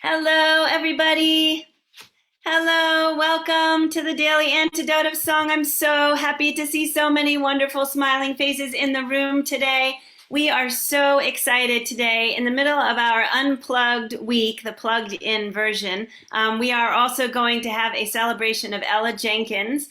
Hello, everybody. Hello, welcome to the Daily Antidote of Song. I'm so happy to see so many wonderful smiling faces in the room today. We are so excited today. In the middle of our unplugged week, the plugged in version, we are also going to have a celebration of Ella Jenkins,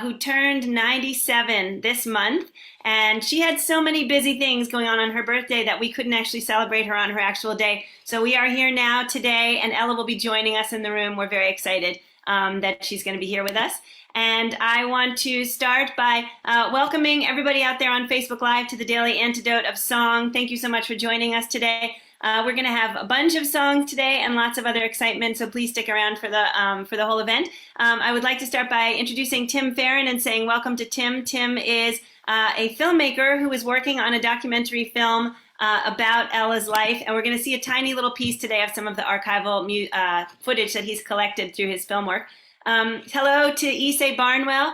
who turned 97 this month. And she had so many busy things going on her birthday that we couldn't actually celebrate her on her actual day. So we are here now today, and Ella will be joining us in the room. We're very excited that she's going to be here with us. And I want to start by welcoming everybody out there on Facebook Live to the Daily Antidote of Song. Thank you so much for joining us today. We're going to have a bunch of songs today and lots of other excitement, so please stick around for the whole event. I would like to start by introducing Tim Farron and saying welcome to Tim. Tim is a filmmaker who is working on a documentary film about Ella's life, and we're going to see a tiny little piece today of some of the archival footage that he's collected through his film work. Hello to Ysaye Barnwell,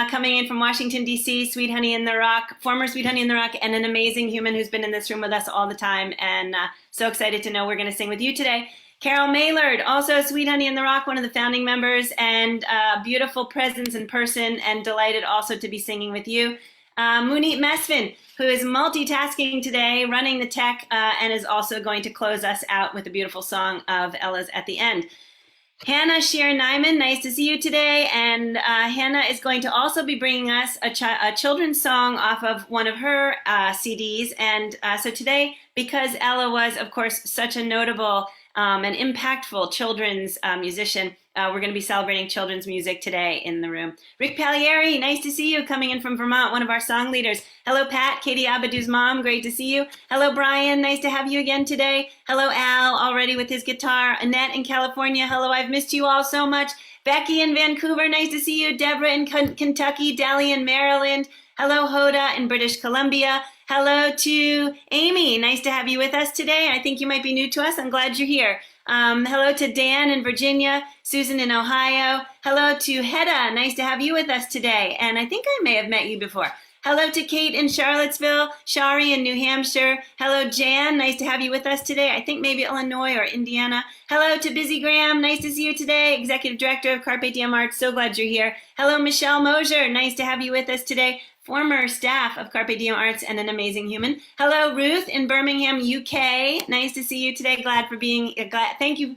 coming in from Washington, D.C., Sweet Honey in the Rock, former Sweet Honey in the Rock, and an amazing human who's been in this room with us all the time, and so excited to know we're going to sing with you today. Carol Maillard, also Sweet Honey in the Rock, one of the founding members, and beautiful presence in person, and delighted also to be singing with you. Munit Mesfin, who is multitasking today, running the tech, and is also going to close us out with a beautiful song of Ella's at the end. Hannah Shear Nyman, nice to see you today, and Hannah is going to also be bringing us a children's song off of one of her CDs, and so today, because Ella was, of course, such a notable and impactful children's musician, we're going to be celebrating children's music today in the room. Rick Pagliari, nice to see you, coming in from Vermont, one of our song leaders. Hello, Pat, Katie Abadou's mom, great to see you. Hello, Brian, nice to have you again today. Hello, Al, already with his guitar. Annette in California, hello, I've missed you all so much. Becky in Vancouver, nice to see you. Deborah in Kentucky, Dally in Maryland. Hello, Hoda in British Columbia. Hello to Amy, nice to have you with us today. I think you might be new to us, I'm glad you're here. Hello to Dan in Virginia, Susan in Ohio. Hello to Hedda, nice to have you with us today. And I think I may have met you before. Hello to Kate in Charlottesville, Shari in New Hampshire. Hello, Jan, nice to have you with us today. I think maybe Illinois or Indiana. Hello to Busy Graham, nice to see you today. Executive Director of Carpe Diem Arts, so glad you're here. Hello, Michelle Mosier, nice to have you with us today. Former staff of Carpe Diem Arts and an amazing human. Hello, Ruth in Birmingham, UK. Nice to see you today. Thank you.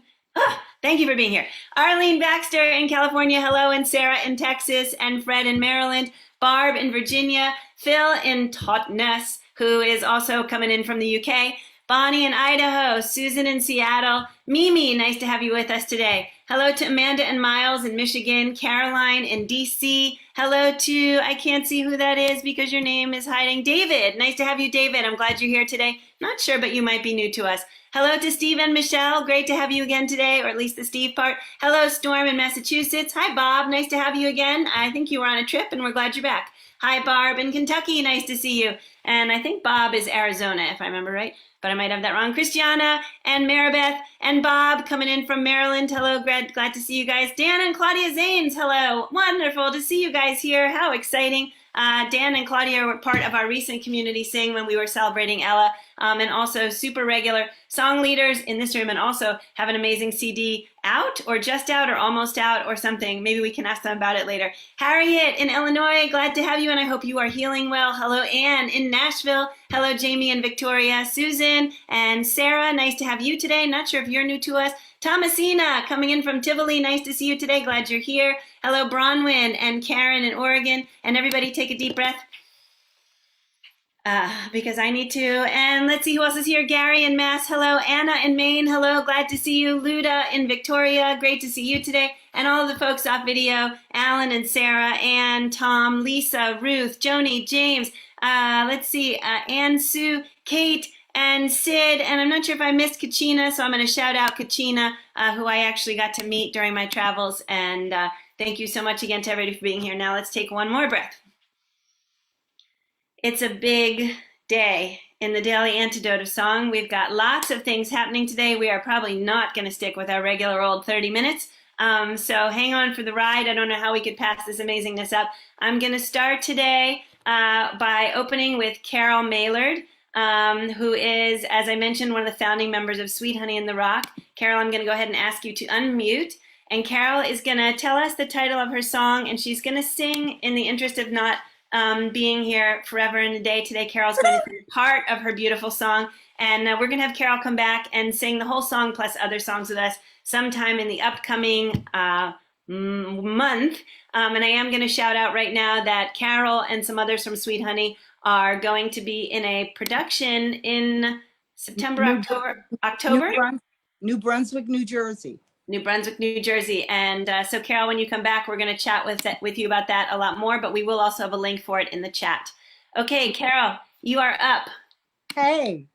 Thank you for being here. Arlene Baxter in California. Hello, and Sarah in Texas, and Fred in Maryland. Barb in Virginia. Phil in Totnes, who is also coming in from the UK. Bonnie in Idaho. Susan in Seattle. Mimi, nice to have you with us today. Hello to Amanda and Miles in Michigan. Caroline in DC. Hello to, I can't see who that is because your name is hiding. David, nice to have you, David. I'm glad you're here today. Not sure, but you might be new to us. Hello to Steve and Michelle. Great to have you again today, or at least the Steve part. Hello, Storm in Massachusetts. Hi, Bob. Nice to have you again. I think you were on a trip, and we're glad you're back. Hi, Barb in Kentucky. Nice to see you. And I think Bob is Arizona, if I remember right, but I might have that wrong. Christiana and Maribeth and Bob coming in from Maryland. Hello, glad to see you guys. Dan and Claudia Zanes, hello. Wonderful to see you guys here. How exciting. Dan and Claudia were part of our recent community sing when we were celebrating Ella, and also super regular song leaders in this room, and also have an amazing CD out or just out or almost out or something. Maybe we can ask them about it later. Harriet in Illinois, glad to have you, and I hope you are healing well. Hello, Anne in Nashville. Hello, Jamie and Victoria. Susan and Sarah, nice to have you today. Not sure if you're new to us. Thomasina coming in from Tivoli, nice to see you today. Glad you're here. Hello, Bronwyn and Karen in Oregon. And everybody take a deep breath. Because I need to. And let's see who else is here. Gary in Mass. Hello. Anna in Maine. Hello. Glad to see you. Luda in Victoria. Great to see you today. And all of the folks off video. Alan and Sarah, Ann, Tom, Lisa, Ruth, Joni, James. Let's see. Ann, Sue, Kate, and Sid. And I'm not sure if I missed Kachina, so I'm going to shout out Kachina, who I actually got to meet during my travels. And thank you so much again to everybody for being here. Now let's take one more breath. It's a big day in the Daily Antidote of Song. We've got lots of things happening today. We are probably not going to stick with our regular old 30 minutes. So hang on for the ride. I don't know how we could pass this amazingness up. I'm going to start today by opening with Carol Maillard. who is, as I mentioned, one of the founding members of Sweet Honey in the Rock. Carol, I'm going to go ahead and ask you to unmute. And Carol is going to tell us the title of her song, and she's going to sing in the interest of not being here forever and a day. Today, Carol's going to sing part of her beautiful song. And we're going to have Carol come back and sing the whole song plus other songs with us sometime in the upcoming month. And I am going to shout out right now that Carol and some others from Sweet Honey are going to be in a production in September, October? New Brunswick, New Jersey. New Brunswick, New Jersey. And so Carol, when you come back, we're going to chat with you about that a lot more, but we will also have a link for it in the chat. Okay, Carol, you are up. Hey,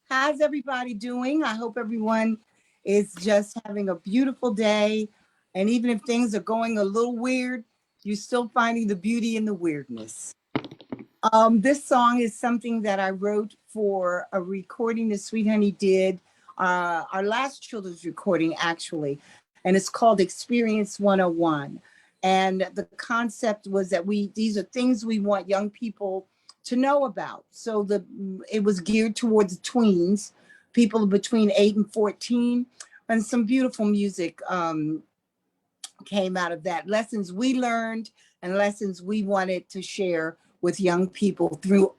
how's everybody doing? I hope everyone is just having a beautiful day. And even if things are going a little weird, you're still finding the beauty in the weirdness. This song is something that I wrote for a recording that Sweet Honey did, our last children's recording actually, and it's called Experience 101. And the concept was that these are things we want young people to know about. So it was geared towards tweens, people between 8 and 14, and some beautiful music came out of that. Lessons we learned and lessons we wanted to share with young people through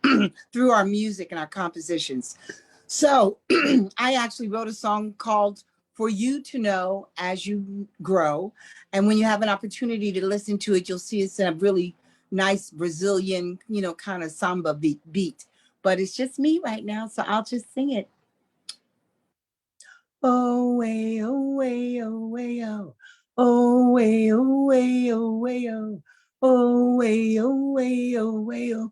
through our music and our compositions. So I actually wrote a song called For You to Know As You Grow. And when you have an opportunity to listen to it, you'll see it's in a really nice Brazilian, kind of samba beat. But it's just me right now, so I'll just sing it. Oh, way, oh, way, oh, way, oh. Oh, way, oh, way, oh, way, oh. Oh, way, oh, way, oh, way, oh.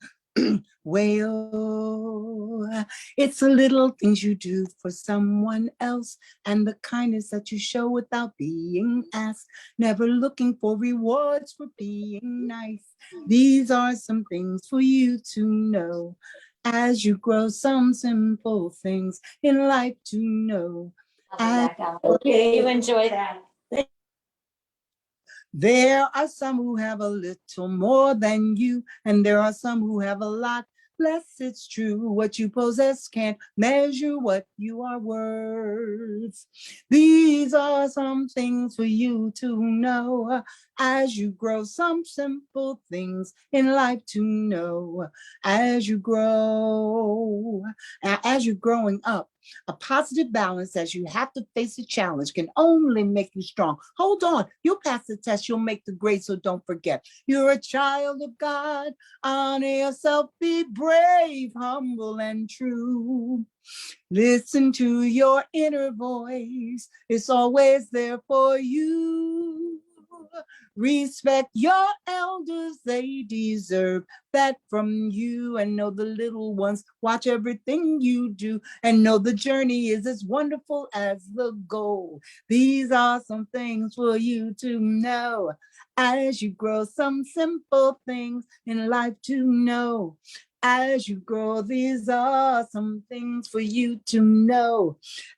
Way, oh. It's the little things you do for someone else and the kindness that you show without being asked, never looking for rewards for being nice. These are some things for you to know as you grow, some simple things in life to know. Okay, you enjoy that. There are some who have a little more than you, and there are some who have a lot less. It's true, what you possess can't measure what you are worth. These are some things for you to know as you grow, some simple things in life to know as you grow. As you're growing up, a positive balance as you have to face a challenge can only make you strong. Hold on, you'll pass the test, you'll make the grade, so don't forget. You're a child of God, honor yourself, be brave, humble, and true. Listen to your inner voice, it's always there for you. Respect your elders, they deserve that from you. And know the little ones watch everything you do, and know the journey is as wonderful as the goal. These are some things for you to know as you grow, some simple things in life to know as you grow. These are some things for you to know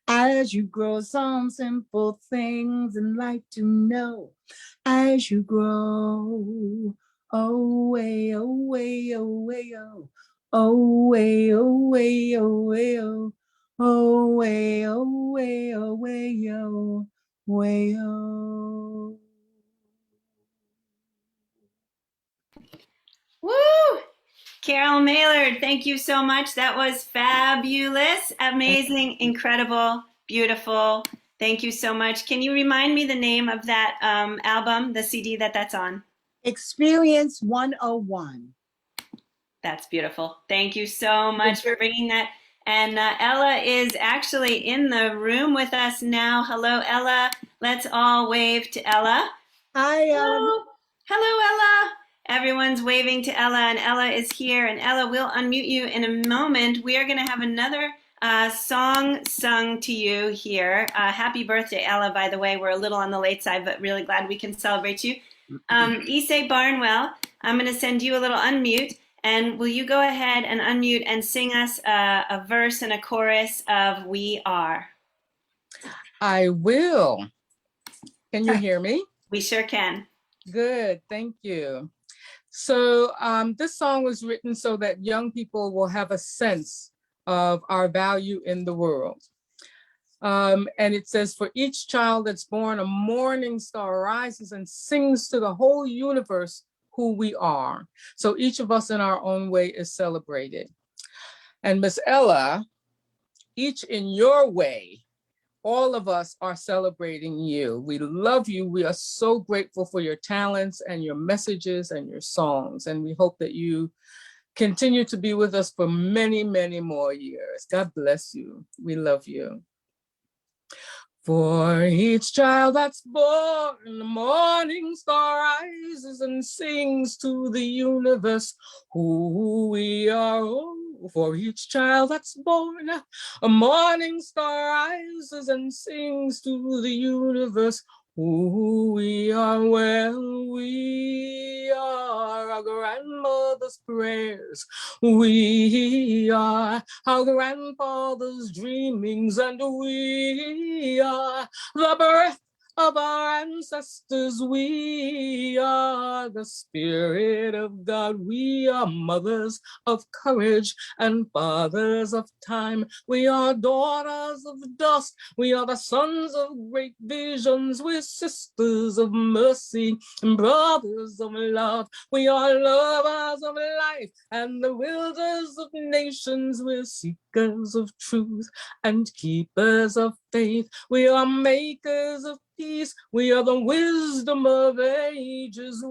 as you grow, some simple things in life to know as you grow. Oh, way, oh, way, oh, way, oh. Oh, way, oh, way, oh, way, oh. Oh, way, oh, way, oh, way, oh, way, oh. Woo! Carol Maillard, thank you so much. That was fabulous, amazing, incredible, beautiful. Thank you so much. Can you remind me the name of that album, the CD that's on? Experience 101. That's beautiful. Thank you so much for bringing that. And Ella is actually in the room with us now. Hello, Ella. Let's all wave to Ella. Hi, Ella. Hello, Ella. Everyone's waving to Ella, and Ella is here. And Ella, we'll unmute you in a moment. We are going to have another song sung to you here. Happy birthday, Ella, by the way. We're a little on the late side, but really glad we can celebrate you. Ysaye Barnwell, I'm going to send you a little unmute. And will you go ahead and unmute and sing us a verse and a chorus of We Are? I will. Can you hear me? We sure can. Good, thank you. So this song was written so that young people will have a sense of our value in the world. And it says, for each child that's born, a morning star rises and sings to the whole universe who we are. So each of us in our own way is celebrated. And Miss Ella, each in your way, all of us are celebrating you. We love you. We are so grateful for your talents and your messages and your songs. And we hope that you continue to be with us for many, many more years. God bless you. We love you. For each child that's born, the morning star rises and sings to the universe who we are. Oh, for each child that's born, a morning star rises and sings to the universe who we are. Well, we are our grandmother's prayers. We are our grandfather's dreamings, and we are the breath of our ancestors. We are the Spirit of God. We are mothers of courage and fathers of time. We are daughters of dust. We are the sons of great visions. We're sisters of mercy and brothers of love. We are lovers of life and the builders of nations. We're seekers of truth and keepers of faith. We are makers of peace. We are the wisdom of ages.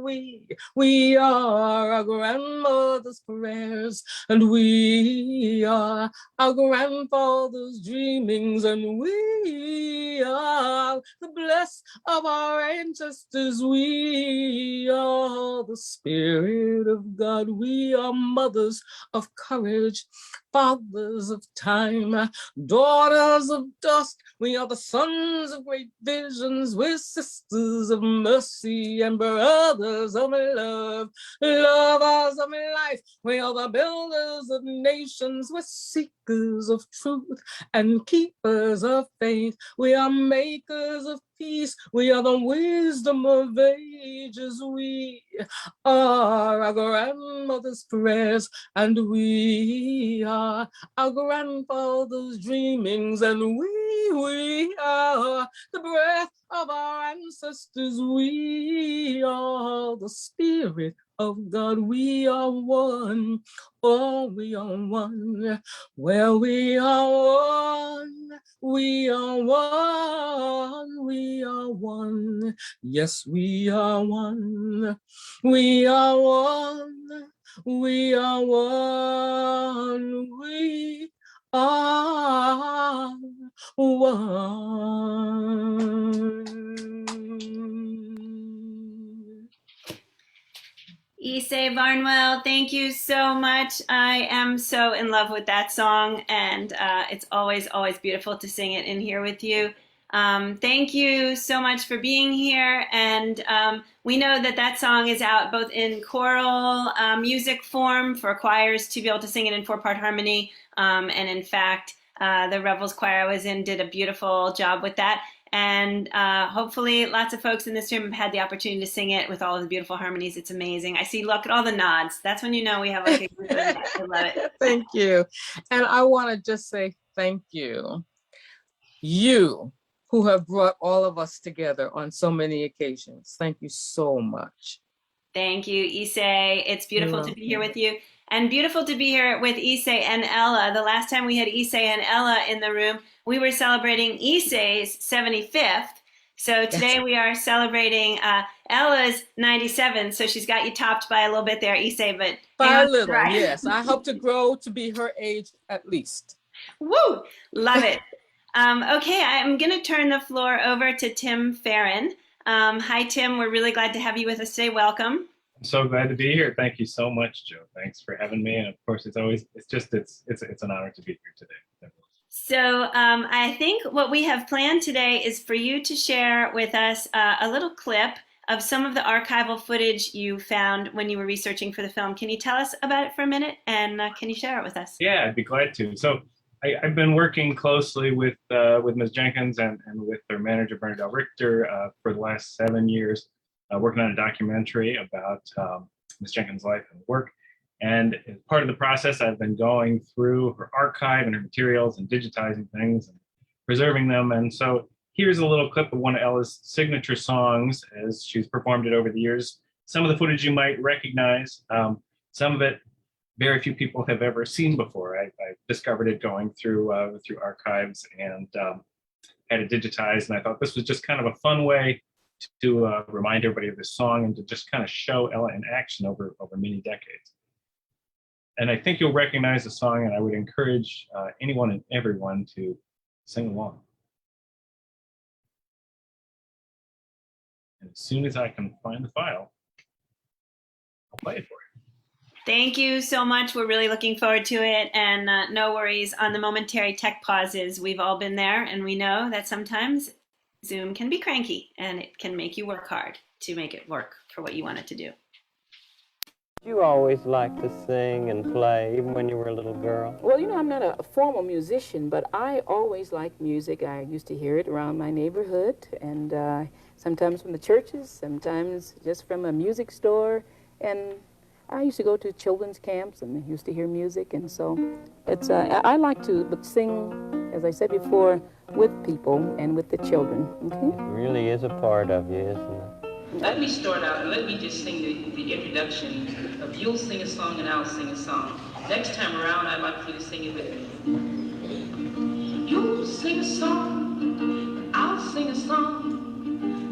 We are our grandmother's prayers, and we are our grandfather's dreamings, and we are the blessed of our ancestors. We are the Spirit of God. We are mothers of courage, fathers of time, daughters of dust. We are the sons of great visions. We're sisters of mercy and brothers of love, lovers of life. We are the builders of nations. We're seekers of truth and keepers of faith. We are makers of peace. We are the wisdom of ages. We are our grandmother's prayers, and we are our grandfather's dreamings, and we are the breath of our ancestors. We are the Spirit of God. We are one. Oh, we are one. Well, we are one. We are one. We are one. Yes, we are one. We are one. We are one. We are one. Ysaye Barnwell, thank you so much. I am so in love with that song, and it's always, always beautiful to sing it in here with you. Thank you so much for being here, and we know that that song is out both in choral music form for choirs to be able to sing it in 4-part harmony, and in fact, the Revels choir I was in did a beautiful job with that. And hopefully lots of folks in this room have had the opportunity to sing it with all of the beautiful harmonies. It's amazing. I see, look at all the nods. That's when you know we have like a group of I love it. Thank you. And I want to just say thank you. You who have brought all of us together on so many occasions. Thank you so much. Thank you, Ysaye. It's beautiful to be here with you. And beautiful to be here with Ysaye and Ella. The last time we had Ysaye and Ella in the room, we were celebrating Ysaye's 75th. So today we are celebrating Ella's 97. So she's got you topped by a little bit there, Ysaye, but by a little, right. Yes. I hope to grow to be her age at least. Woo! Love it. Okay, I'm going to turn the floor over to Tim Farron. Hi, Tim. We're really glad to have you with us today. Welcome. I'm so glad to be here. Thank you so much, Joe. Thanks for having me. And of course, it's an honor to be here today. So I think what we have planned today is for you to share with us a little clip of some of the archival footage you found when you were researching for the film. Can you tell us about it for a minute, and can you share it with us? Yeah, I'd be glad to. So I've been working closely with Ms. Jenkins and with their manager, Bernadette Richter, for the last 7 years, working on a documentary about Ms. Jenkins' life and work. And as part of the process, I've been going through her archive and her materials and digitizing things and preserving them. And so here's a little clip of one of Ella's signature songs as she's performed it over the years. Some of the footage you might recognize, some of it very few people have ever seen before. I discovered it going through archives and had it digitized. And I thought this was just kind of a fun way to remind everybody of this song and to just kind of show Ella in action over many decades. And I think you'll recognize the song, and I would encourage anyone and everyone to sing along. And as soon as I can find the file, I'll play it for you. Thank you so much. We're really looking forward to it. And no worries on the momentary tech pauses. We've all been there, and we know that sometimes Zoom can be cranky, and it can make you work hard to make it work for what you want it to do. You always liked to sing and play, even when you were a little girl. Well, you know, I'm not a formal musician, but I always liked music. I used to hear it around my neighborhood, and sometimes from the churches, sometimes just from a music store. And I used to go to children's camps and used to hear music, and so it's I like to sing, as I said before, with people and with the children. Okay? It really is a part of you, isn't it? Let me start out and let me just sing the introduction of You'll Sing a Song and I'll Sing a Song. Next time around, I'd like for you to sing it with me. You'll sing a song, I'll sing a song,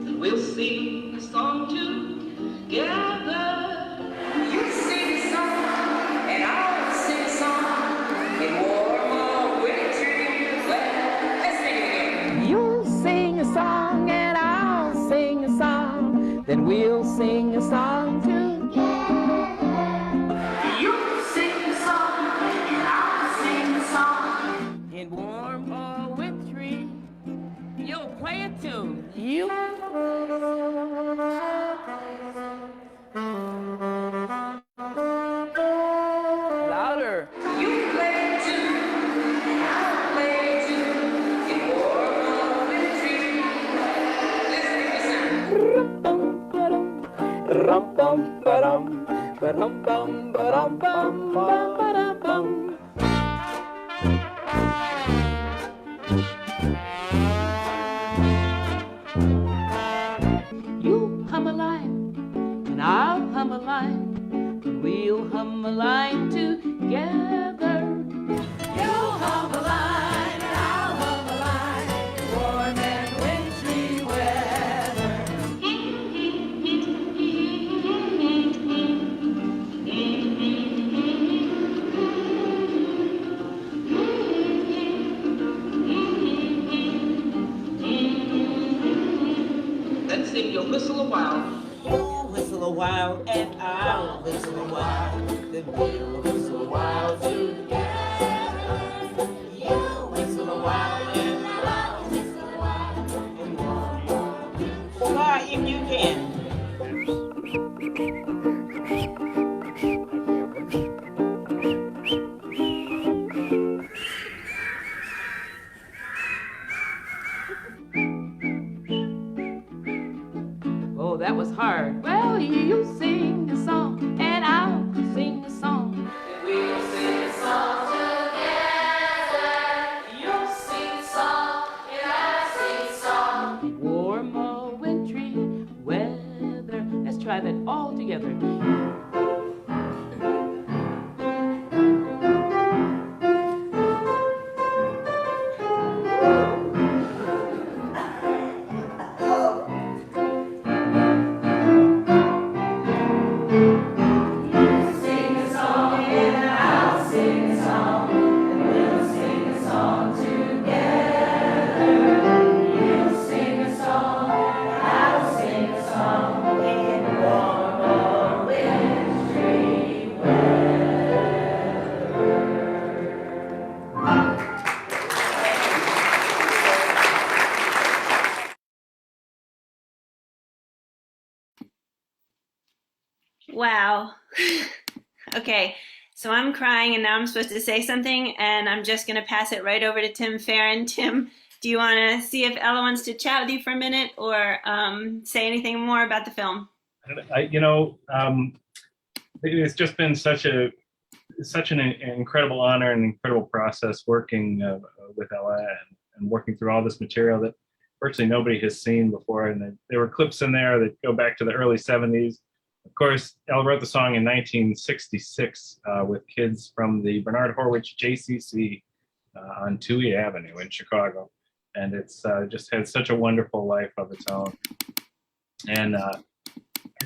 and we'll sing a song together. You sing a song, and I'll sing a song, in warm or wintry weather. Let's sing it again. You'll sing a song and I'll sing a song, then we'll sing a song together. You'll sing a song, and I'll sing a song. In warm or wintry, you'll play it too. You. Louder. You play too, and I'll play too, in warm or wintry. Listen to the sound. Rum-bum-ba-dum, ba-dum-bum, ba-dum-bum. You hum a line, and I'll hum a line, and we'll hum a line together. You'll hum a line, and I'll hum a line, in warm and wintry weather. Then sing You'll Whistle a While. You'll whistle a while and I'll whistle a while. Then we'll whistle a while together. You'll whistle a while and I'll whistle a while. And one more. Try if you can. Oh, that was hard. Well, you sing a song, and I'll sing a song. And we'll sing a song together. You'll sing a song, and I'll sing a song. Warm or wintry weather. Let's try that all together. Wow. Okay, so I'm crying and now I'm supposed to say something, and I'm just going to pass it right over to Tim Farron. Tim, do you want to see if Ella wants to chat with you for a minute or say anything more about the film? It's just been such a such an incredible honor and incredible process working with Ella and working through all this material that virtually nobody has seen before. And there were clips in there that go back to the early 70s. Of course, Ella wrote the song in 1966 with kids from the Bernard Horwich JCC on Toohey Avenue in Chicago. And it's just had such a wonderful life of its own. And I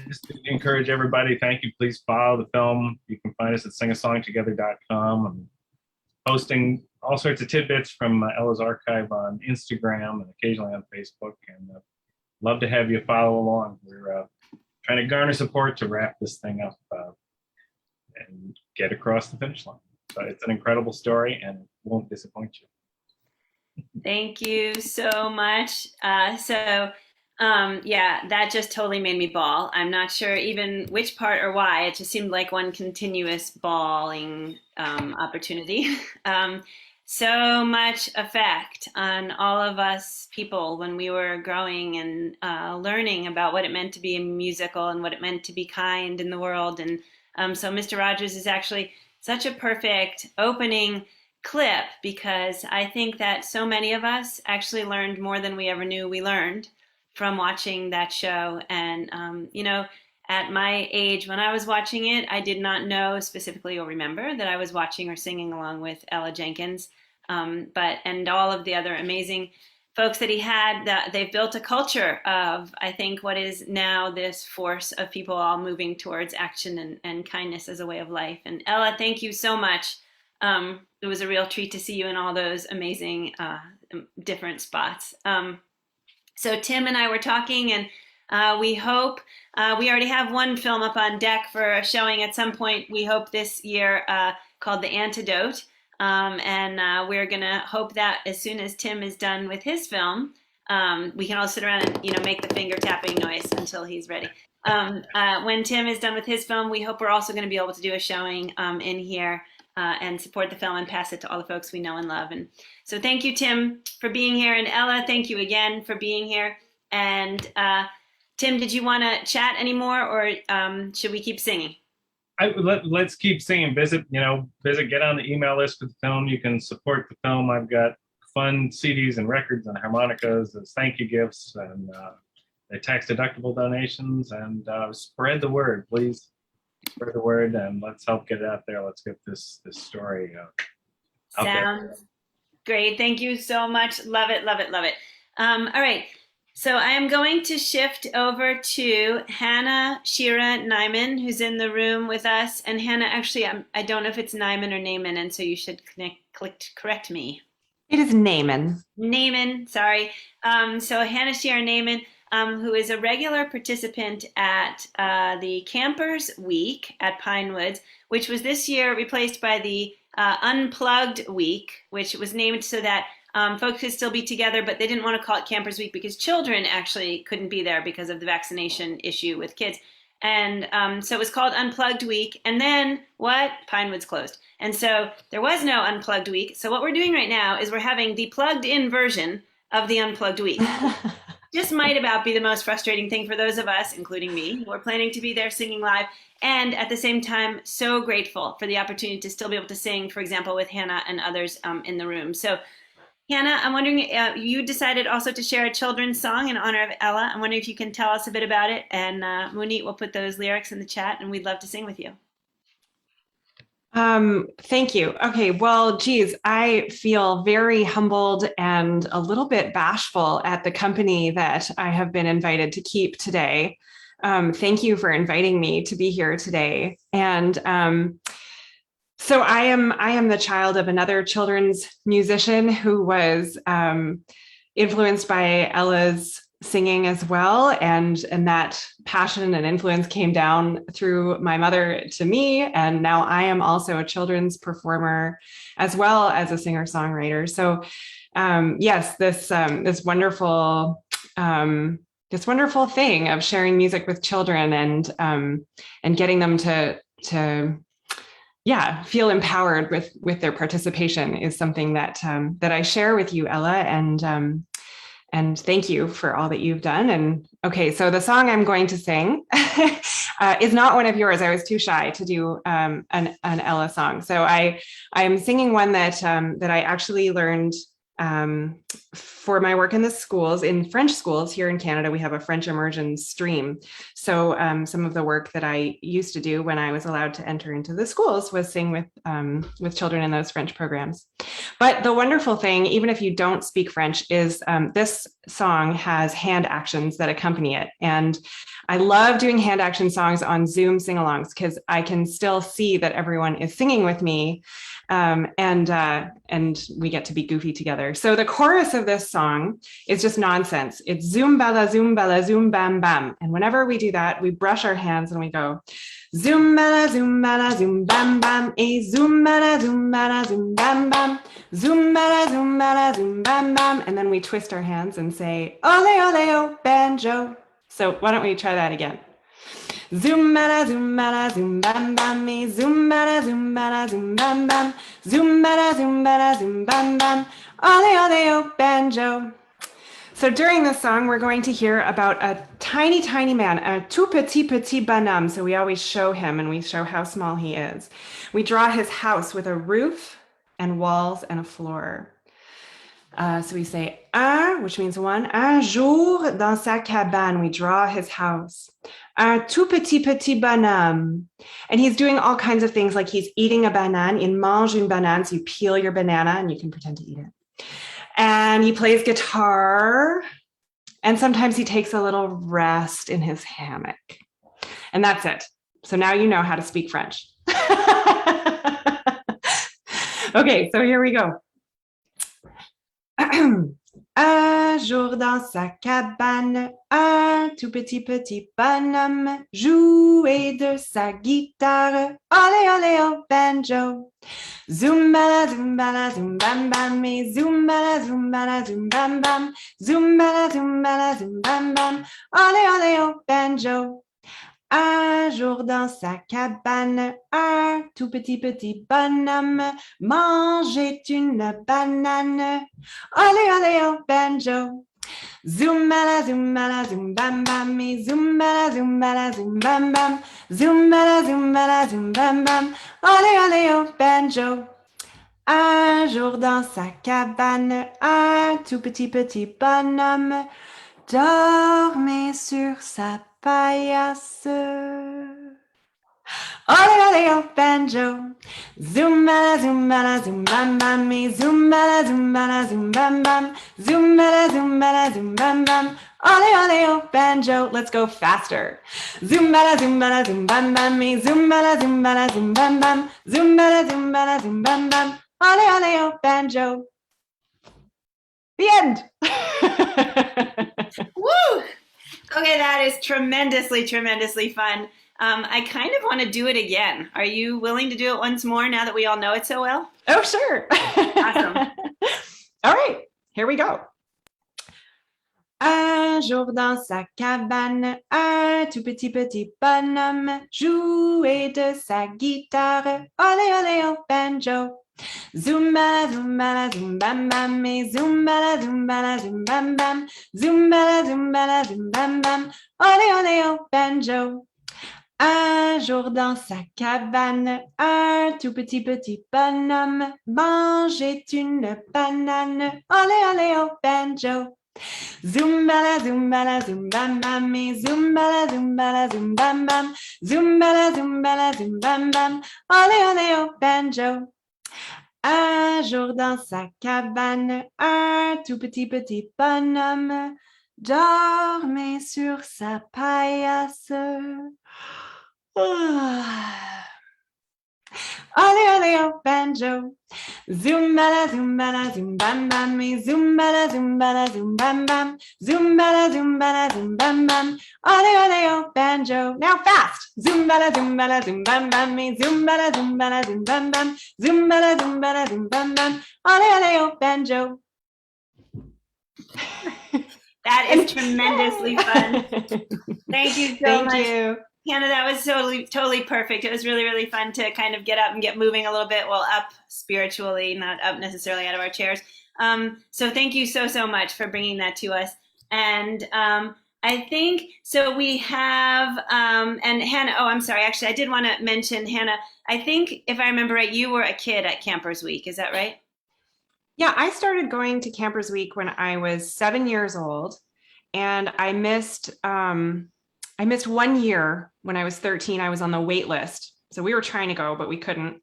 just encourage everybody, thank you, please follow the film. You can find us at singasongtogether.com. I'm posting all sorts of tidbits from Ella's archive on Instagram and occasionally on Facebook. And love to have you follow along. We're trying to garner support to wrap this thing up and get across the finish line. So it's an incredible story and it won't disappoint you. Thank you so much. Yeah, that just totally made me bawl. I'm not sure even which part or why. It just seemed like one continuous bawling opportunity. So much effect on all of us people when we were growing and learning about what it meant to be a musical and what it meant to be kind in the world. And so Mr. Rogers is actually such a perfect opening clip, because I think that so many of us actually learned more than we ever knew we learned from watching that show. And, at my age, when I was watching it, I did not know specifically or remember that I was watching or singing along with Ella Jenkins. And all of the other amazing folks that he had, that they've built a culture of, I think, what is now this force of people all moving towards action and kindness as a way of life. And Ella, thank you so much. It was a real treat to see you in all those amazing different spots. So Tim and I were talking, and we hope, we already have one film up on deck for a showing at some point, we hope this year, called The Antidote. And we're going to hope that as soon as Tim is done with his film, we can all sit around and, make the finger tapping noise until he's ready. When Tim is done with his film, we hope we're also going to be able to do a showing in here and support the film and pass it to all the folks we know and love. And so thank you, Tim, for being here. And Ella, thank you again for being here. And Tim, did you want to chat anymore, or should we keep singing? Let's keep singing. Visit, get on the email list for the film. You can support the film. I've got fun CDs and records and harmonicas as thank you gifts, and the tax-deductible donations, and spread the word, please. Spread the word, and let's help get it out there. Let's get this story out there. Sounds great. Thank you so much. Love it, love it, love it. All right. So I am going to shift over to Hannah Shira Nyman, who's in the room with us. And Hannah, actually, I don't know if it's Nyman or Naaman, and so you should correct me. It is Naaman. Naaman, sorry. So Hannah Shira Nyman, who is a regular participant at the Campers Week at Pinewoods, which was this year replaced by the Unplugged Week, which was named so that folks could still be together, but they didn't want to call it Campers Week because children actually couldn't be there because of the vaccination issue with kids. And so it was called Unplugged Week. And then what? Pinewoods closed. And so there was no Unplugged Week. So what we're doing right now is we're having the plugged-in version of the Unplugged Week. Just might about be the most frustrating thing for those of us, including me, who are planning to be there singing live. And at the same time, so grateful for the opportunity to still be able to sing, for example, with Hannah and others in the room. So Hannah, I'm wondering, you decided also to share a children's song in honor of Ella. I'm wondering if you can tell us a bit about it, and Munit will put those lyrics in the chat, and we'd love to sing with you. Thank you. Okay, well, geez, I feel very humbled and a little bit bashful at the company that I have been invited to keep today. Thank you for inviting me to be here today. And so I am the child of another children's musician who was influenced by Ella's singing as well, and that passion and influence came down through my mother to me, and now I am also a children's performer as well as a singer-songwriter. So yes, this wonderful thing of sharing music with children and getting them to feel empowered with their participation is something that I share with you, Ella. And thank you for all that you've done. And okay, so the song I'm going to sing is not one of yours. I was too shy to do an Ella song. So I am singing one that I actually learned for my work in the schools, in French schools here in Canada. We have a French immersion stream. So some of the work that I used to do when I was allowed to enter into the schools was sing with children in those French programs. But the wonderful thing, even if you don't speak French, is this song has hand actions that accompany it. And I love doing hand action songs on Zoom sing-alongs because I can still see that everyone is singing with me, and we get to be goofy together. So the chorus of this song is just nonsense. It's zoom bala zoom bam bam. And whenever we do that, we brush our hands and we go zoom bala zoom bam bam, a zoom bala zoom bam bam, zoom bala zoom bam bam, and then we twist our hands and say ole ole oh banjo. So why don't we try that again? Zoom zoom bam bam, me zoom zoom bam bam, zoom bam bam, ole ole oh banjo. So during this song, we're going to hear about a tiny, tiny man, a tout petit bonhomme. So we always show him and we show how small he is. We draw his house with a roof and walls and a floor. So we say un, which means one, un jour dans sa cabane. We draw his house. Un tout petit bonhomme. And he's doing all kinds of things, like he's eating a banane. Il mange une banane. So you peel your banana and you can pretend to eat it. And he plays guitar. And sometimes he takes a little rest in his hammock. And that's it. So now you know how to speak French. Okay, so here we go. Un jour dans sa cabane, un tout petit bonhomme jouait de sa guitare. Olé olé oh banjo. Zoom zoom bam bam, me zoom zoom bam bam, zoom zoom bam bam. Olé olé oh banjo. Un jour dans sa cabane, un tout petit bonhomme mangeait une banane. Olé olé oh banjo. Zoom zoom bam bam, me zoom zoom bam bam, zoom zoom bam bam. Olé olé oh banjo. Un jour dans sa cabane, un tout petit bonhomme dormait sur sa paillasse. Olé olé oh banjo. Zoom zoom bam bam, me zoom zoom bam bam, zoom zoom bam bam. Olé olé oh banjo. Let's go faster. Zoom zoom bam bam, me zoom zoom bam bam, zoom zoom bam bam. Olé olé oh banjo. The end. Woo! Okay, that is tremendously fun. I kind of want to do it again. Are you willing to do it once more now that we all know it so well? Oh, sure. Awesome. All right, here we go. Un jour dans sa cabane, un tout petit bonhomme jouait de sa guitare. Olé olé oh banjo. Zoom zoom bam bam, me zoom zoom bam bam, zoom zoom bam bam. Olé olé oh banjo. Un jour dans sa cabane, un tout petit bonhomme mangeait une banane. Olé olé oh banjo. Zoom zoom bam bam, me zoom zoom bam bam, zoom zoom bam bam. Olé olé oh banjo. Un jour dans sa cabane, un tout petit bonhomme dormait sur sa paillasse. Olé olé oh banjo. Zoom zoom bam bam, me zoom zoom bam bam, zoom zoom bam bam. Olé olé oh banjo. Now fast. Zoom zoom bam bam, me zoom zoom bam bam, zoom zoom bam bam. Olé olé oh banjo. That is tremendously fun. Thank you so much. Thank you. Hannah, that was totally perfect. It was really fun to kind of get up and get moving a little bit. Well, up spiritually, not up necessarily out of our chairs. So thank you so much for bringing that to us. And I think, so we have, and Hannah, oh, I'm sorry, actually, I did want to mention, Hannah, I think if I remember right, you were a kid at Campers Week, is that right? Yeah, I started going to Campers Week when I was 7 years old, and I missed 1 year when I was 13. I was on the wait list. So we were trying to go, but we couldn't.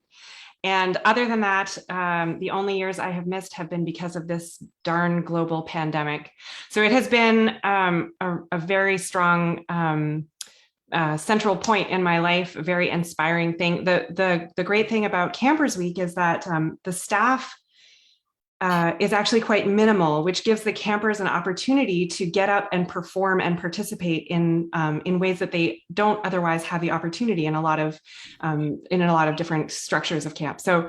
And other than that, the only years I have missed have been because of this darn global pandemic. So it has been a very strong central point in my life, a very inspiring thing. The great thing about Campers Week is that the staff is actually quite minimal, which gives the campers an opportunity to get up and perform and participate in ways that they don't otherwise have the opportunity in a lot of different structures of camp. So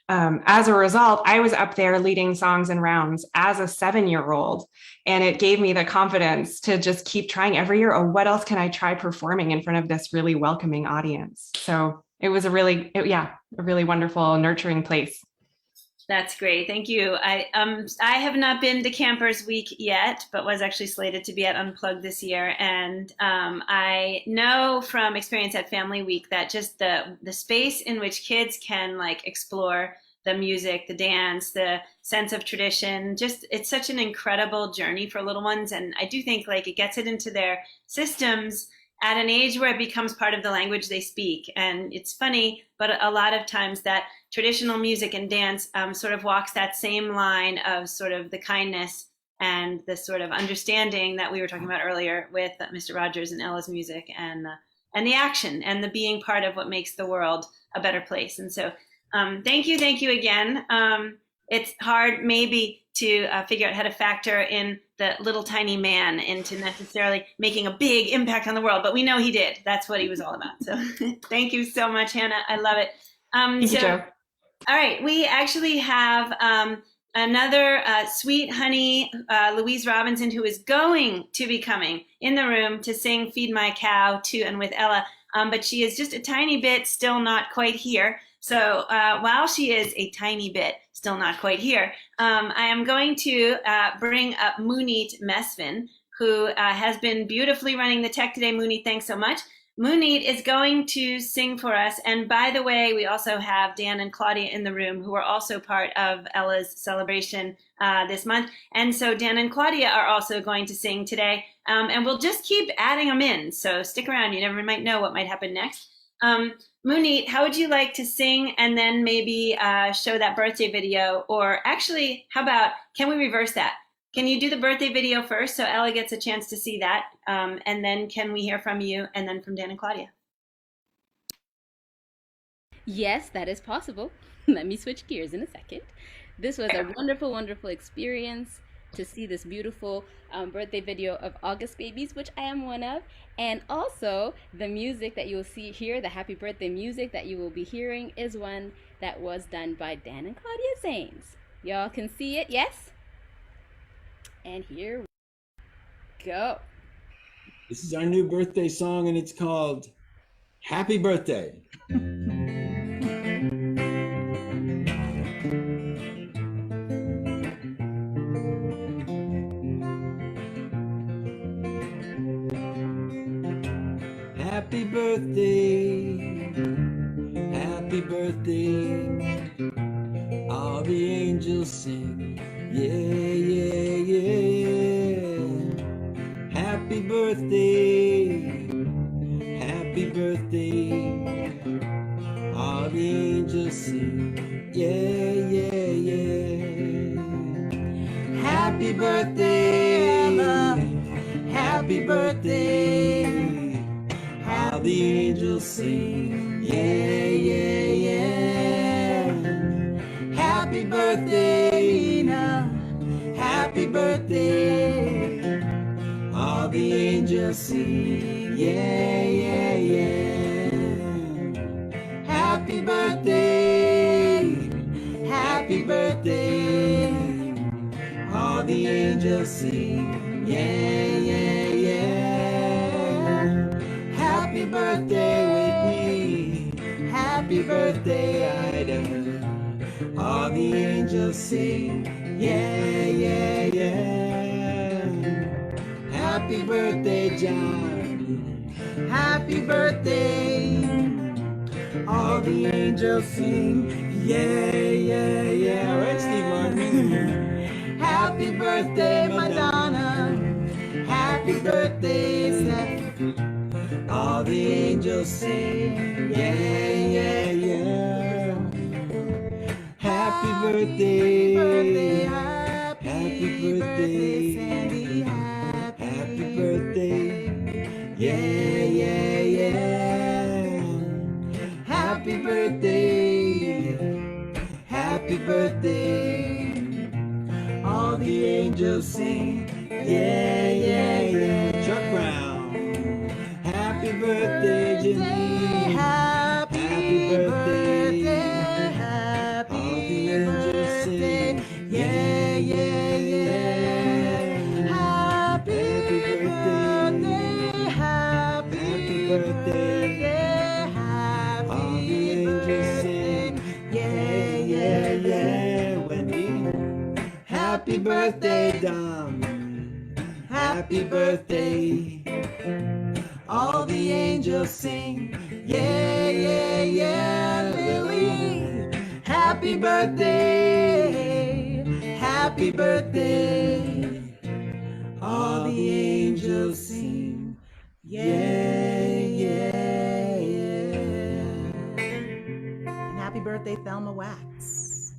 as a result, I was up there leading songs and rounds as a 7-year-old, and it gave me the confidence to just keep trying every year. Oh, what else can I try performing in front of this really welcoming audience? So it was a really wonderful, nurturing place. That's great. Thank you. I have not been to Campers Week yet, but was actually slated to be at Unplugged this year. And I know from experience at Family Week that just the space in which kids can like explore the music, the dance, the sense of tradition, just it's such an incredible journey for little ones. And I do think like it gets it into their systems at an age where it becomes part of the language they speak. And it's funny, but a lot of times that traditional music and dance sort of walks that same line of sort of the kindness and the sort of understanding that we were talking about earlier with Mr. Rogers and Ella's music, and the action and the being part of what makes the world a better place. And so thank you again. It's hard maybe to figure out how to factor in the little tiny man into necessarily making a big impact on the world, but we know he did. That's what he was all about. So thank you so much, Hannah. I love it. Thank you, Joe. All right, we actually have another sweet honey, Louise Robinson, who is going to be coming in the room to sing Feed My Cow to and with Ella, but she is just a tiny bit still not quite here. So while she is a tiny bit still not quite here, I am going to bring up Munit Mesfin, who has been beautifully running the tech today. Munit, thanks so much. Munit is going to sing for us. And by the way, we also have Dan and Claudia in the room, who are also part of Ella's celebration this month. And so Dan and Claudia are also going to sing today. And we'll just keep adding them in. So stick around. You never might know what might happen next. Munit, how would you like to sing and then maybe show that birthday video? Or actually, how about, can we reverse that? Can you do the birthday video first so Ella gets a chance to see that? And then can we hear from you and then from Dan and Claudia? Yes, that is possible. Let me switch gears in a second. This was a wonderful, wonderful experience to see this beautiful birthday video of August babies, which I am one of. And also the music that you will see here, the happy birthday music that you will be hearing, is one that was done by Dan and Claudia Zanes. Y'all can see it, yes? And here we go. This is our new birthday song, and it's called Happy Birthday. Happy birthday, happy birthday. All the angels sing, yeah, yeah, yeah. Happy birthday, happy birthday. All the angels sing, yeah, yeah, yeah. Happy birthday, Ella. Happy birthday. How the angels sing, yeah, yeah, yeah. Happy birthday, Nina. Happy birthday. All the angels sing, yeah, yeah, yeah. Happy birthday. Happy birthday. All the angels sing, yeah, yeah, yeah. Happy birthday, Whitney. Happy birthday, Ida. All the angels sing, Yeah, yeah, yeah. Happy birthday, John. Happy birthday. All the angels sing. Yeah, yeah, yeah. All right, Steve Martin. Happy birthday, Madonna. Happy birthday, Seth. All the angels sing. Yeah, yeah, yeah. Happy birthday. Happy birthday. Sandy. Happy birthday. Yeah, yeah, yeah. Happy birthday. Happy birthday. All the angels sing. Yeah, yeah, yeah. Chuck Brown. Happy birthday, Janine. Happy birthday. All the angels sing. Yeah, yeah, yeah. Happy birthday. Happy birthday. All the angels sing. Yeah, yeah, yeah. Wendy. Happy birthday, Dom. Happy birthday. All the angels sing. Yeah, yeah, yeah. Lily. Happy birthday. Happy birthday. All the angels sing. Yeah, yeah, yeah. And happy birthday, Thelma Wax.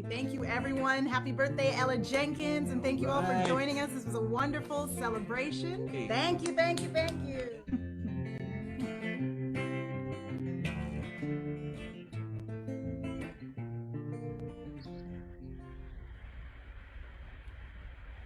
Thank you, everyone. Happy birthday, Ella Jenkins. And thank you all for joining us. This was a wonderful celebration. Thank you, thank you, thank you.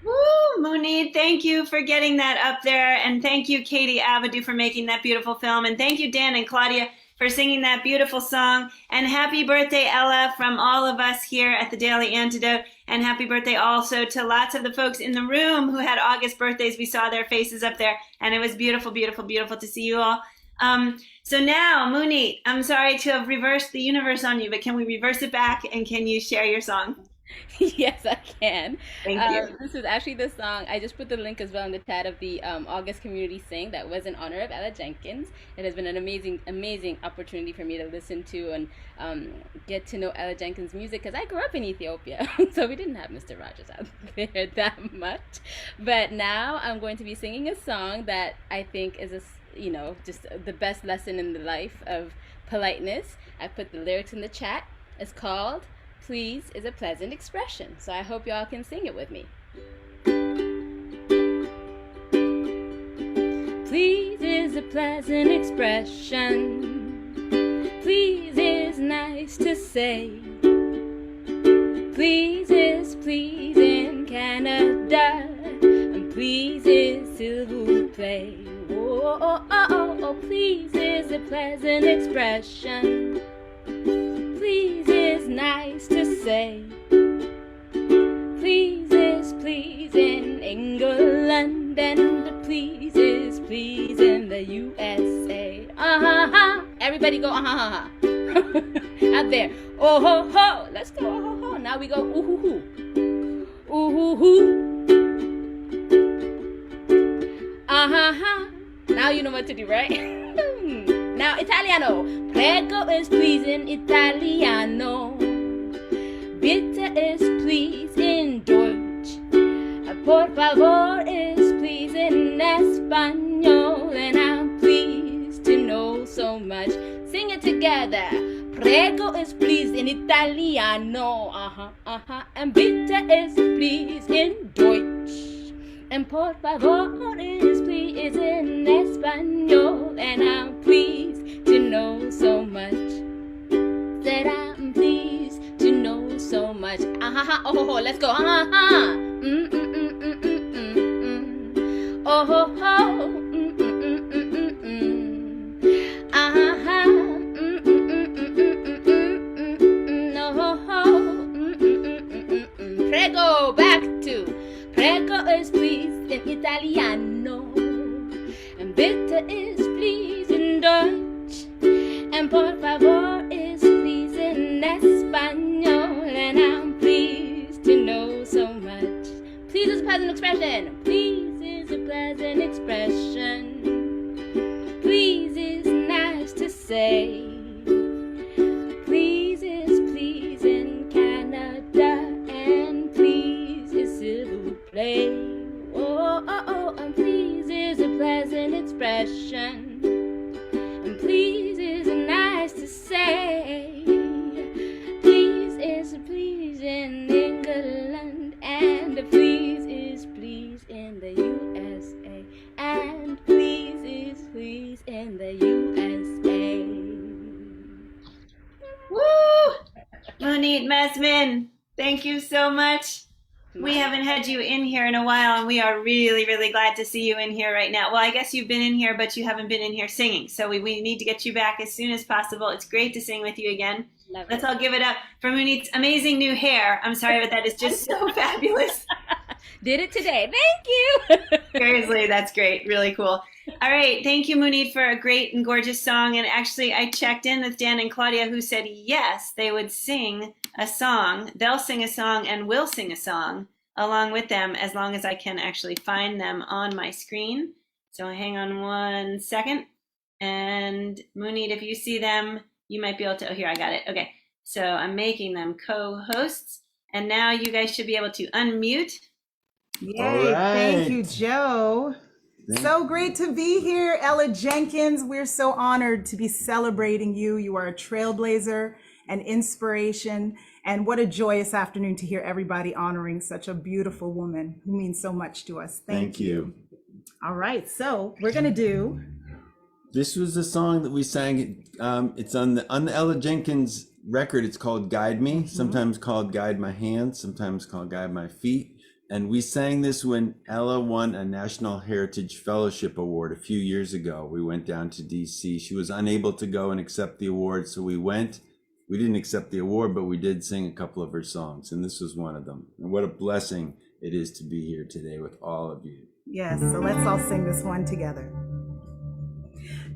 Woo, Munir, thank you for getting that up there. And thank you, Katie Abadou, for making that beautiful film. And thank you, Dan and Claudia, for singing that beautiful song. And happy birthday, Ella, from all of us here at the Daily Antidote. And happy birthday also to lots of the folks in the room who had August birthdays. We saw their faces up there, and it was beautiful, beautiful, beautiful to see you all. So now, Munir, I'm sorry to have reversed the universe on you, but can we reverse it back, and can you share your song? Yes, I can. Thank you. This is actually the song. I just put the link as well in the chat of the August Community Sing that was in honor of Ella Jenkins. It has been an amazing, amazing opportunity for me to listen to and get to know Ella Jenkins' music, because I grew up in Ethiopia, so we didn't have Mr. Rogers out there that much. But now I'm going to be singing a song that I think is just the best lesson in the life of politeness. I put the lyrics in the chat. It's called Please is a Pleasant Expression. So I hope y'all can sing it with me. Please is a pleasant expression. Please is nice to say. Please is please in Canada. And please is s'il vous plaît. Oh, oh, oh, oh, oh, please is a pleasant expression. Please is nice to say. Please is please in England, and please is please in the USA. Everybody go out there. Oh ho ho. Let's go. Oh ho ho. Now we go ooh hoo hoo. Ooh hoo hoo. Now you know what to do, right? Now Italiano. Prego is please in Italiano. Bitte is please in Deutsch. Por favor is please in Espanol. And I'm pleased to know so much. Sing it together. Prego is please in Italiano. And bitte is please in Deutsch. And por favor is please in Espanol. And I'm pleased to know so much. That I'm pleased to know so much. Oh, let's go. Oh, ho, ho. Prego, back to prego is please in Italiano, and bitte is please in Deutsch, and por favor is Please is a pleasant expression. Please is a pleasant expression. Please is nice to say. Please is please in Canada, and please is s'il vous plaît. Oh, oh, oh, and please is a pleasant expression, and please is nice to say. Please is please in England, and please is please in the USA, and please is please in the USA. Woo! Monique Messman, thank you so much. We haven't had you in here in a while, and we are really, really glad to see you in here right now. Well, I guess you've been in here, but you haven't been in here singing. So we need to get you back as soon as possible. It's great to sing with you again. Let's all give it up for Monique's amazing new hair. I'm sorry, but that is just so fabulous. Did it today. Thank you. Seriously, that's great. Really cool. All right. Thank you, Monique, for a great and gorgeous song. And actually, I checked in with Dan and Claudia, who said, yes, they would sing a song. They'll sing a song and we'll sing a song along with them, as long as I can actually find them on my screen. So hang on one second. And Monique, if you see them, you might be able to, oh, here, I got it. Okay. So I'm making them co-hosts. And now you guys should be able to unmute. Yay, thank you, Joe. So great to be here, Ella Jenkins. We're so honored to be celebrating you. You are a trailblazer, an inspiration, and what a joyous afternoon to hear everybody honoring such a beautiful woman who means so much to us. Thank you. All right, so we're gonna do. This was a song that we sang. It's on the Ella Jenkins record. It's called Guide Me, sometimes called Guide My Hands, sometimes called Guide My Feet. And we sang this when Ella won a National Heritage Fellowship Award a few years ago. We went down to DC. She was unable to go and accept the award, so we went. We didn't accept the award, but we did sing a couple of her songs, and this was one of them. And what a blessing it is to be here today with all of you. Yes, so let's all sing this one together.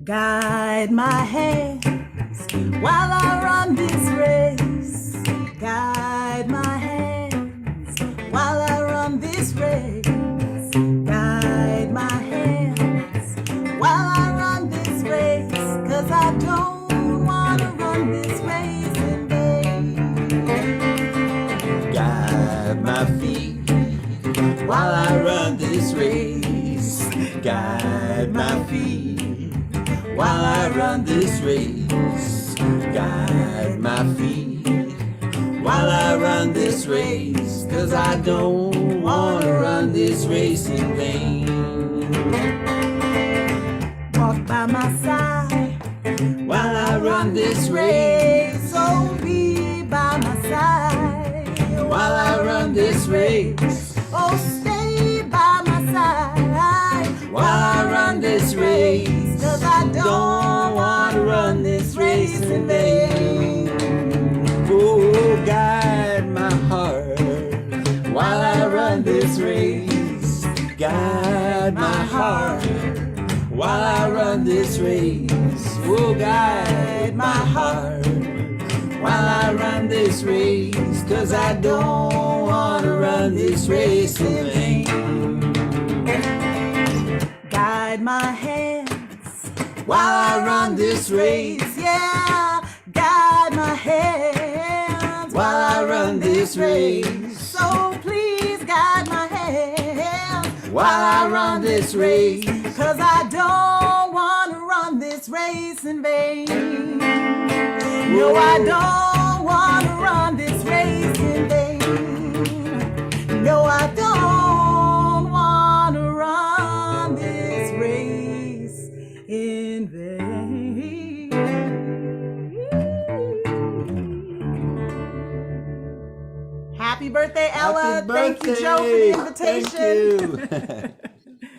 Guide my hands while I run this race. Guide my hands while I run this race. Guide my hands while I run this race, 'cause I don't want to run this race in vain. Guide my feet while I run this race. Guide my feet while I run this race. Guide my feet while I run this race, 'cause I don't want to run this race in vain. Walk by my side while I run this race. Oh, be by my side while I run this race. Oh, stay by my side while I run this race, 'cause I don't want to run this race in vain. Oh, guide my heart while I run this race. Guide my heart while I run this race. Oh, guide my heart while I run this race, 'cause I don't want to run this race in vain. Guide my hands while I run this race. Yeah, guide my hands while I run this race. So please guide my hands while I run this race, 'cause I don't want to run this race in vain. No, I don't want to run this race in vain. No, I don't want to run this race in vain. Happy birthday, Ella. Happy birthday. Thank you, Joe, for the invitation. Thank you.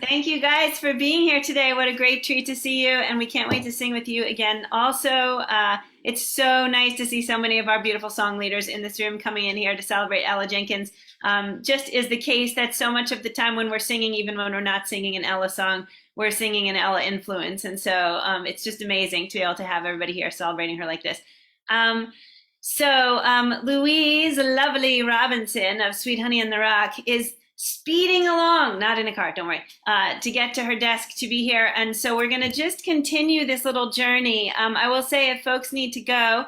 Thank you guys for being here today. What a great treat to see you, and we can't wait to sing with you again. Also, it's so nice to see so many of our beautiful song leaders in this room coming in here to celebrate Ella Jenkins. Just is the case that so much of the time when we're singing, even when we're not singing an Ella song, we're singing an Ella influence. And so it's just amazing to be able to have everybody here celebrating her like this. Louise Lovely Robinson of Sweet Honey in the Rock is speeding along, not in a car, don't worry, to get to her desk to be here. And so we're going to just continue this little journey. I will say if folks need to go,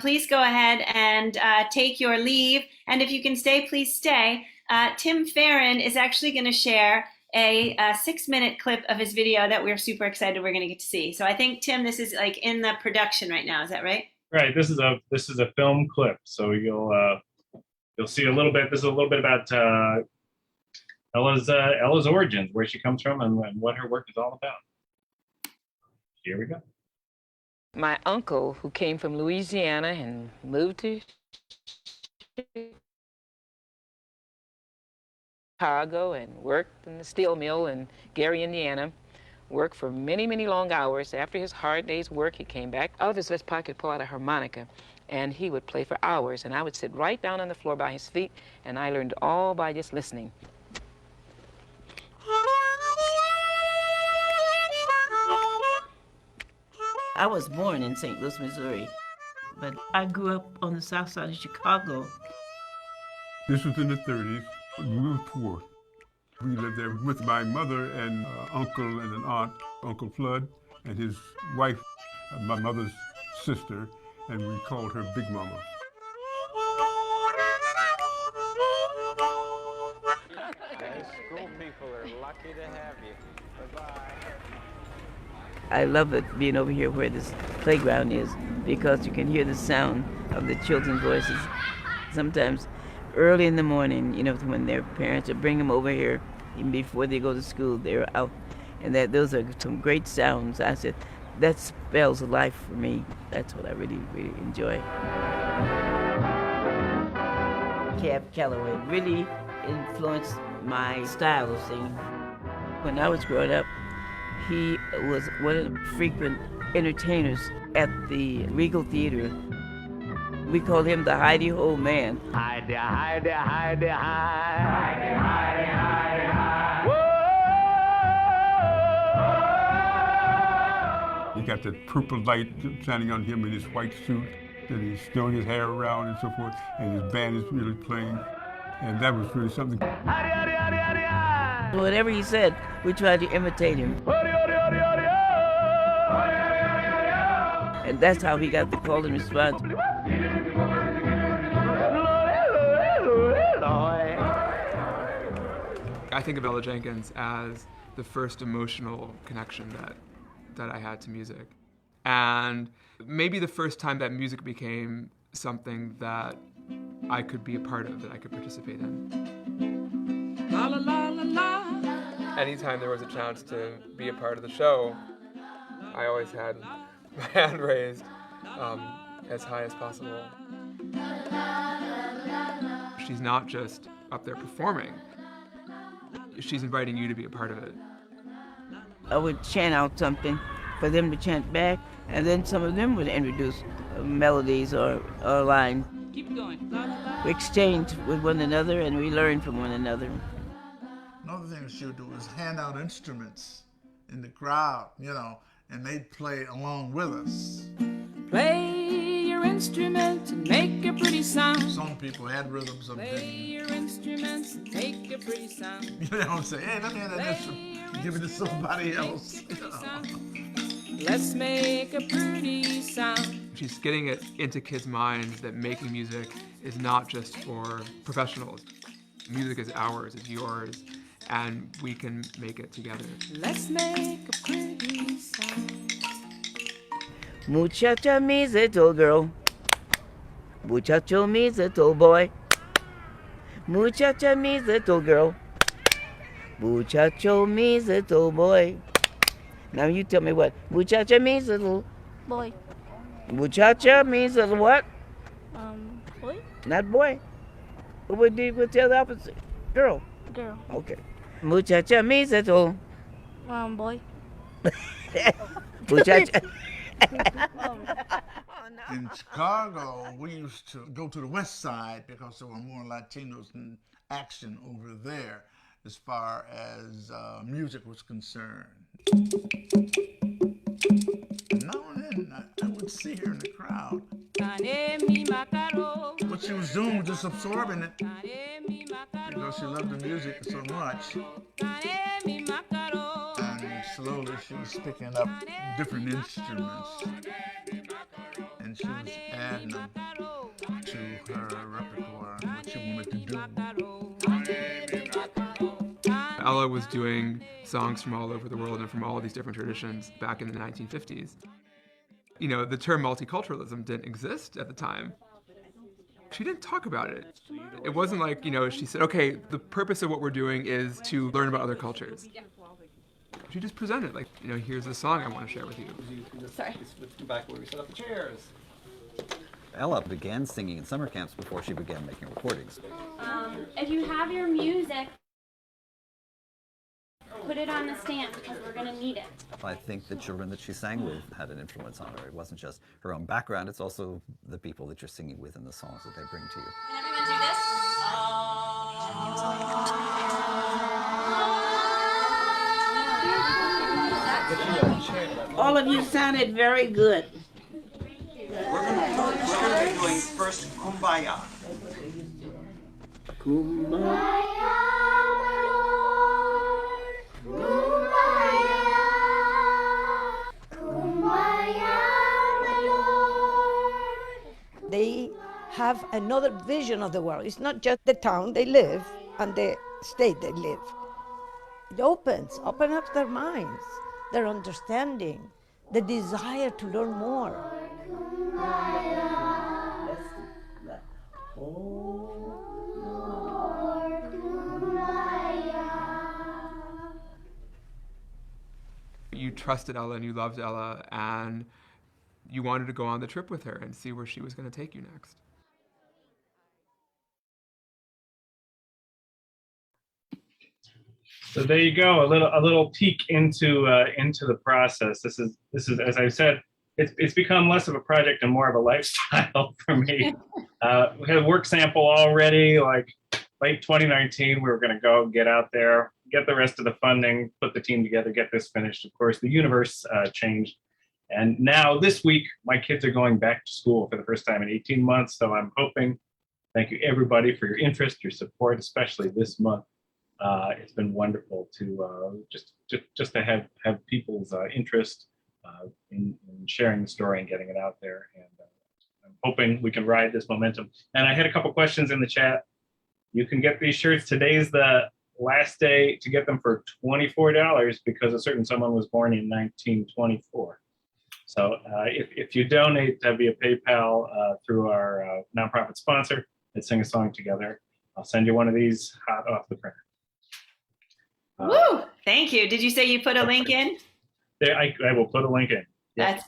please go ahead and take your leave. And if you can stay, please stay. Tim Farron is actually going to share a 6-minute clip of his video that we're super excited we're going to get to see. So I think, Tim, this is like in the production right now. Is that right? Right. This is a film clip. So you'll see a little bit. This is a little bit about Ella's origins, where she comes from, and what her work is all about. Here we go. My uncle, who came from Louisiana and moved to Chicago and worked in the steel mill in Gary, Indiana, worked for many, many long hours. After his hard day's work, he came back. Out of his vest pocket, pull out a harmonica, and he would play for hours. And I would sit right down on the floor by his feet, and I learned all by just listening. I was born in St. Louis, Missouri, but I grew up on the south side of Chicago. This was in the 30s. We were poor. We lived there with my mother and uncle and an aunt, Uncle Flood, and his wife, my mother's sister, and we called her Big Mama. School people are lucky to have you. Bye-bye. I love it being over here where this playground is because you can hear the sound of the children's voices. Sometimes early in the morning, you know, when their parents would bring them over here, even before they go to school, they're out. And those are some great sounds. I said, that spells life for me. That's what I really, really enjoy. Cab Calloway really influenced my style of singing. When I was growing up, he was one of the frequent entertainers at the Regal Theater. We called him the Heidi-Ho Man. Heidi, Heidi, Heidi, Heidi. Heidi, Heidi, Heidi, He got that purple light shining on him in his white suit, and he's throwing his hair around and so forth, and his band is really playing, and that was really something. Whatever he said, we tried to imitate him. And that's how he got the call and response. I think of Ella Jenkins as the first emotional connection that I had to music. And maybe the first time that music became something that I could be a part of, that I could participate in. La, la, la, la, la. Anytime there was a chance to be a part of the show, I always had my hand raised as high as possible. She's not just up there performing, she's inviting you to be a part of it. I would chant out something for them to chant back, and then some of them would introduce melodies or lines. Keep going. We exchanged with one another and we learned from one another. Another thing she would do was hand out instruments in the crowd, you know, and they'd play along with us. Play your instruments and make a pretty sound. Some people had rhythms of Play your instruments and make a pretty sound. You know, say, hey, let me have that instrument. Give it to somebody else. You know. Let's make a pretty sound. She's getting it into kids' minds that making music is not just for professionals. Music is ours, it's yours, and we can make it together. Let's make a pretty sound. Muchacha means little girl. Muchacho means little boy. Muchacha means little girl. Muchacho means little boy. Now you tell me what muchacha means, little boy. Muchacha means little what? Boy. Not boy. What would be? What's the other opposite? Girl. Girl. Okay. Muchacha means little. Boy. Muchacha. In Chicago, we used to go to the west side because there were more Latinos in action over there as far as music was concerned. Now and then I would see her in the crowd What she was doing was just absorbing it because she loved the music so much. And slowly she was picking up different instruments and she was adding them to her repertoire and what she wanted to do. Ella was doing songs from all over the world and from all these different traditions back in the 1950s. You know, the term multiculturalism didn't exist at the time. She didn't talk about it. It wasn't like, you know, she said, okay, the purpose of what we're doing is to learn about other cultures. She just presented, like, you know, here's a song I want to share with you. Sorry. Let's go back where we set up the chairs. Ella began singing in summer camps before she began making recordings. If you have your music, put it on the stand because we're going to need it. I think the children that she sang with had an influence on her. It wasn't just her own background, it's also the people that you're singing with and the songs that they bring to you. Can everyone do this? All of you sounded very good. We're going to be doing first Kumbaya. They have another vision of the world. It's not just the town they live and the state they live. It opens up their minds, their understanding, the desire to learn more. You trusted Ella and you loved Ella and you wanted to go on the trip with her and see where she was going to take you next. So there you go, a little peek into the process. This is as I said, it's become less of a project and more of a lifestyle for me. We had a work sample already, like late 2019. We were going to go get out there, get the rest of the funding, put the team together, get this finished. Of course, the universe changed. And now this week, my kids are going back to school for the first time in 18 months. So I'm hoping, thank you everybody for your interest, your support, especially this month. It's been wonderful to just to have people's interest in sharing the story and getting it out there. And I'm hoping we can ride this momentum. And I had a couple questions in the chat. You can get these shirts. Today's the last day to get them for $24 because a certain someone was born in 1924. So if you donate via PayPal through our nonprofit sponsor at Sing a Song Together, I'll send you one of these hot off the printer. Woo! Thank you. Did you say you put a link in? There, I will put a link in. That's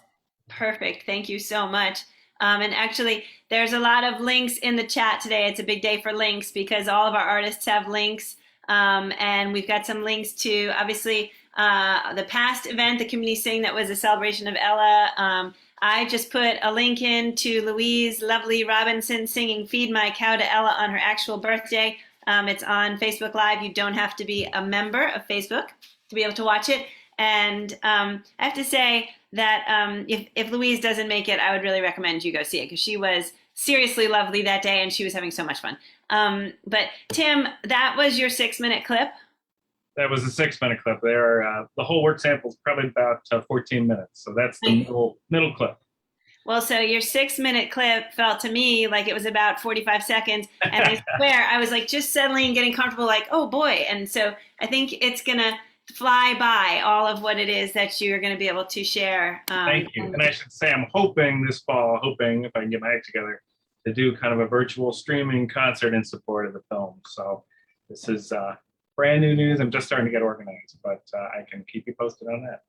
perfect. Thank you so much. And actually, there's a lot of links in the chat today. It's a big day for links because all of our artists have links. And we've got some links to, obviously, the past event, the Community Sing, that was a celebration of Ella. I just put a link in to Louise Lovely Robinson singing Feed My Cow to Ella on her actual birthday. It's on Facebook Live. You don't have to be a member of Facebook to be able to watch it. And I have to say that if Louise doesn't make it, I would really recommend you go see it because she was seriously lovely that day and she was having so much fun. But Tim, that was your 6-minute clip. That was a 6-minute clip there. The whole work sample is probably about 14 minutes. So that's the middle clip. Well, so your 6-minute clip felt to me like it was about 45 seconds. And I swear, I was like just settling and getting comfortable, like, oh boy. And so I think it's going to fly by all of what it is that you're going to be able to share. Thank you. And I should say, I'm hoping this fall, if I can get my act together, to do kind of a virtual streaming concert in support of the film. So this is brand new news. I'm just starting to get organized, but I can keep you posted on that.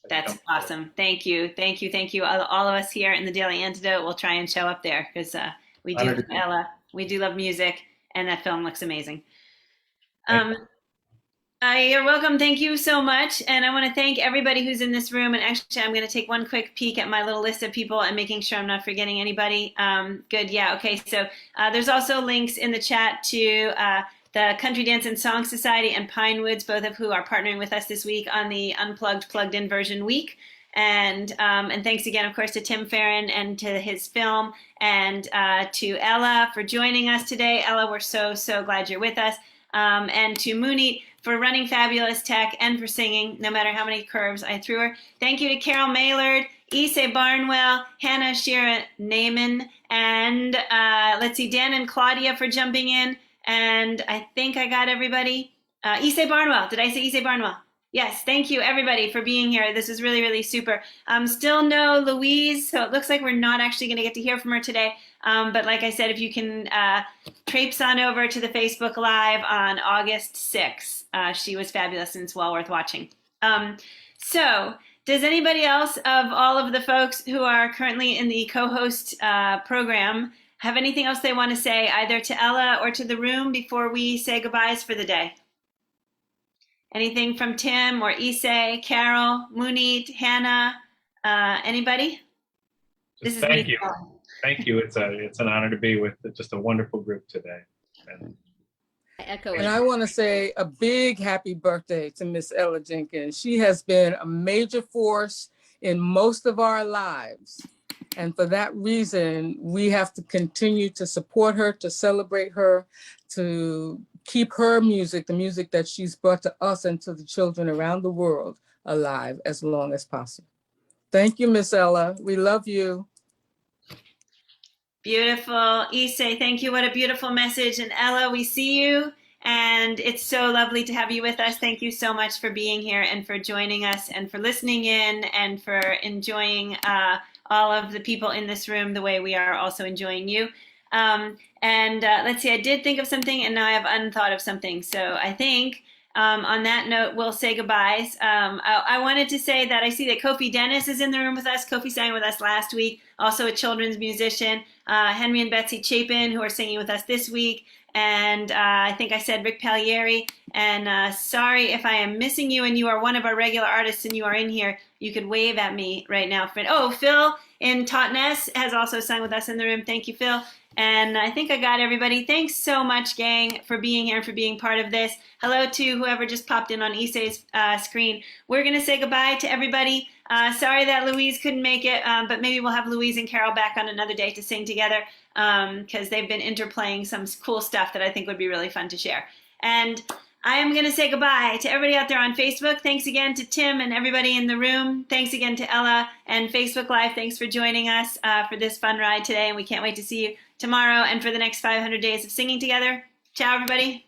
That's awesome. Thank you. Thank you. Thank you. All of us here in the Daily Antidote will try and show up there because we do love Ella. We do love music, and that film looks amazing. You're welcome. Thank you so much. And I want to thank everybody who's in this room. And actually, I'm going to take one quick peek at my little list of people and making sure I'm not forgetting anybody. Good. Yeah. Okay. So there's also links in the chat to the Country Dance and Song Society and Pinewoods, both of who are partnering with us this week on the Unplugged Plugged In version week. And thanks again, of course, to Tim Farron and to his film, and to Ella for joining us today. Ella, we're so glad you're with us. And to Mooney for running fabulous tech and for singing, no matter how many curves I threw her. Thank you to Carol Maillard, Ysaye Barnwell, Hannah Shira Naaman, and let's see, Dan and Claudia for jumping in. And I think I got everybody. Ysaye Barnwell. Did I say Ysaye Barnwell? Yes, thank you everybody for being here. This is really super. Still no Louise, so it looks like we're not actually going to get to hear from her today. But like I said, if you can traipse on over to the Facebook Live on August 6th. She was fabulous and it's well worth watching. So does anybody else of all of the folks who are currently in the co-host program have anything else they want to say either to Ella or to the room before we say goodbyes for the day? Anything from Tim or Ysaye, Carol, Munit, Hannah, anybody? Just thank you. Thank you. It's an honor to be with just a wonderful group today. And I echo And I want to say a big happy birthday to Miss Ella Jenkins. She has been a major force in most of our lives. And for that reason, we have to continue to support her, to celebrate her, to keep her music, the music that she's brought to us and to the children around the world, alive as long as possible. Thank you, Miss Ella. We love you. Beautiful. Ysaye, thank you. What a beautiful message. And Ella, we see you. And it's so lovely to have you with us. Thank you so much for being here and for joining us and for listening in and for enjoying all of the people in this room the way we are also enjoying you. Let's see, I did think of something and now I have unthought of something. So I think on that note, we'll say goodbyes. I wanted to say that I see that Kofi Dennis is in the room with us. Kofi sang with us last week, also a children's musician. Henry and Betsy Chapin, who are singing with us this week. And I think I said Rick Pagliari. And sorry if I am missing you and you are one of our regular artists and you are in here, you could wave at me right now. Oh, Phil in Totnes has also sung with us in the room. Thank you, Phil. And I think I got everybody. Thanks so much, gang, for being here and for being part of this. Hello to whoever just popped in on Ysaye's screen. We're going to say goodbye to everybody. Sorry that Louise couldn't make it, but maybe we'll have Louise and Carol back on another day to sing together because they've been interplaying some cool stuff that I think would be really fun to share. And I am going to say goodbye to everybody out there on Facebook. Thanks again to Tim and everybody in the room. Thanks again to Ella and Facebook Live. Thanks for joining us for this fun ride today. And we can't wait to see you tomorrow and for the next 500 days of singing together. Ciao, everybody.